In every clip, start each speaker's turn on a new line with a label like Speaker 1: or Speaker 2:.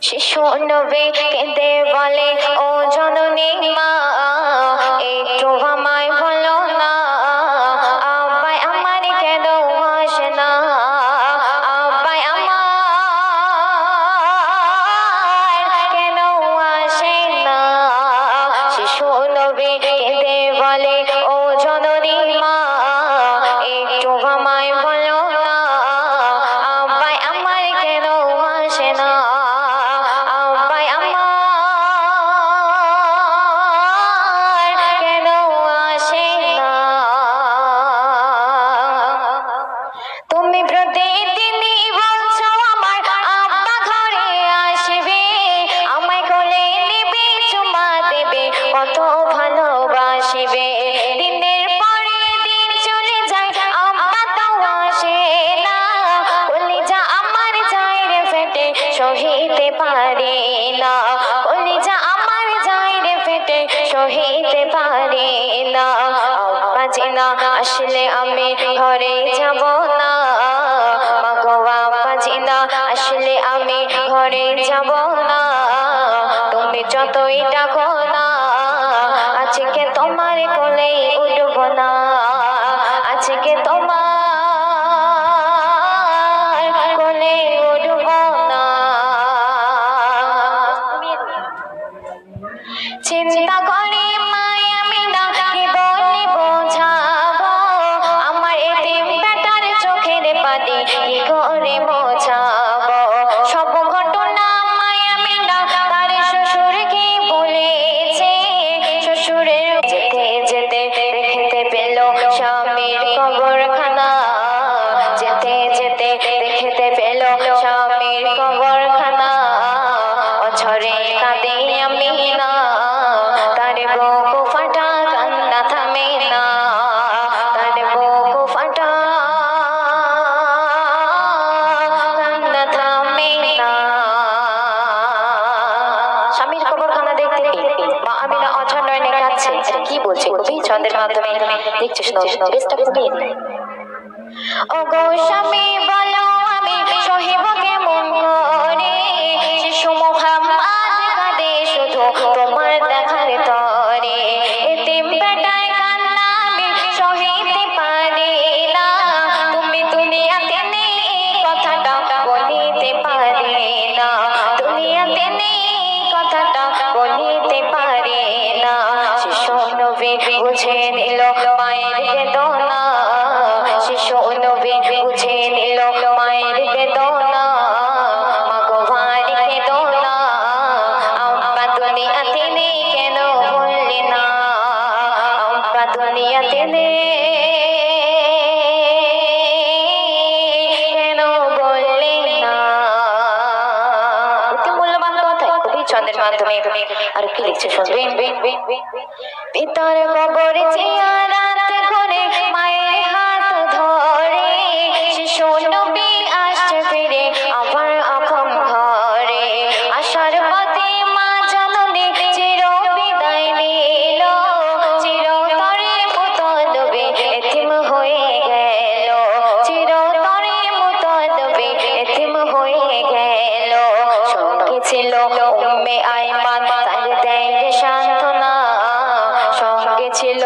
Speaker 1: শিশু নবী কেঁদে বলে ও জননী মা একটু আমায় বলো না আব্বাই আমার কেন আসে না আব্বাই আমার কেন আসে না শিশু নবী কেঁদে বলে ও জননী মা একটু আমায় বলো না আব্বাই আমার কেন আসে না তুমি প্রতিদিনই বলছো আমার আব্বা ঘরে আসবে আমায় কোলে নেবে চুমা দেবে কত ভালোবাসবে দিনের পরে দিন চলে যায় আব্বা তো আসে না কলিজা আমার যায় রে ফেটে সহিতে পারে না কলিজা আমার যায় রে ফেটে সহিতে পারে না আব্বা জিনা আসলে আমি ঘরে যাব না আসলে আমি ঘরে যাব না তুমি যতই ডাকো না আজকে তোমার কোলে উঠব না আজকে তোমার কোলে উঠব না চিন্তা করে মায় আমি না কি বলে বোঝাবো আমার এতিম বেটার চোখের পানি কি করে বোঝাবো সব ঘটনা মায় আমি না তার শ্বশুরকে বলেছে শ্বশুরের যেতে যেতে দেখতে পেল স্বামীর কবরখানা যেতে যেতে দেখতে পেল স্বামীর কবরখানা অঝরে কাঁদে আমি না তার বুক ফাটা কান্না থামে না তার বুক ফাটা কান্না থামে না স্বামীর কবরখানা দেখতে মা আমিনা অঝর নয়নে কাঁদছে কি বলছে কবি ছন্দের মাধ্যমে দেখছে শোনো বেশটা কবি ও গো স্বামী বলো আমি সহিব কেমন করে শিশু মুহাম্মদ কাঁদে শুধু তোমার দেখার তরে এতিম বেটার কান্না আমি সহিতে পারি না তুমি দুনিয়াতে নেই এই কথাটা বলিতে পারি না দুনিয়াতে নেই এই কথাটা বলিতে পারি না শিশু নবী বুঝে নিল মায়ের বেদনা শিশু নবী বুঝে নিল মায়ের বেদনা মাগো ভার বেদনা আম্মা দুনিয়াতে নেই কেন বললে না আম্মা দুনিয়াতে নেই কেন বললে না অতি মূল্যবান কথা কবি ছন্দের মাধ্যমে আর কি লিখছে শুনবেন পিতার কবরে জিয়ারত করে মায়ের হাত ধরে শিশু নবী আসছে ফিরে আবার আপন ঘরে আশার পথে মা জননী চির বিদায় নিল চিরতরে মুতলবে এতিম হয়ে গেল চিরতরে মুতলবে এতিম হয়ে গেল সঙ্গে ছিল উম্মে আইমান তার দেয় সান্ত্বনা সঙ্গে ছিল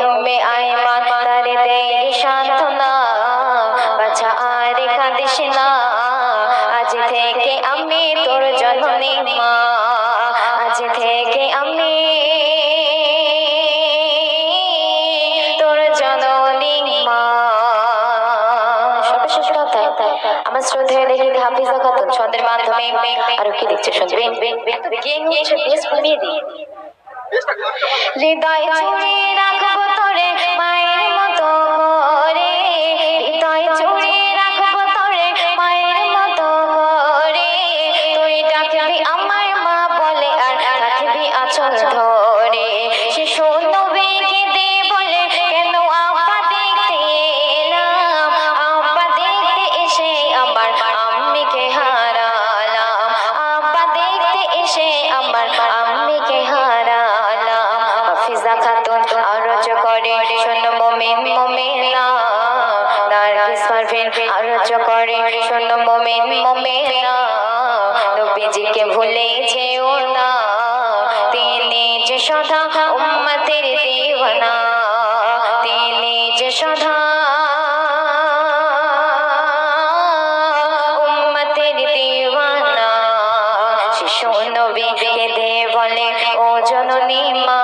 Speaker 1: উম্মে আইমান তার দেয় সান্ত্বনা বাছা আর কাঁদিস না আজ থেকে আমি তোর জননী মা আজ থেকে আমি তোর জননী মা সর্বশেষ কথা আমার শ্রদ্ধেয় লেখিকা হাফিজা খাতুন ছন্দের মাধ্যমে আরো কি লিখছে শুনবেন বেশ কমিয়ে দিই হৃদয় চুড়ে রাখবো তোরে মায়ের মতো করে হৃদয় চুড়ে রাখবো তোরে মায়ের মতো করে তুই ডাকবি আমার মা বলে আর রাখবি আঁচল ধরে শিশু নবীকে দে বলে কেন আব্বা দেখতে এলাম আব্বা দেখতে এসে আমার আম্মিকে হারালাম আব্বা দেখতে এসে আমার আম্মিকে হারালাম হাফিজা খাতুন আরজ করে শোনো নবীজিকে ভুলে যেও না, তিনি যে সদা উম্মতের দিওয়ানা, তিনি যে সদা উম্মতের দিওয়ানা। শিশু নবী কেঁদে বলে ও জননী মা,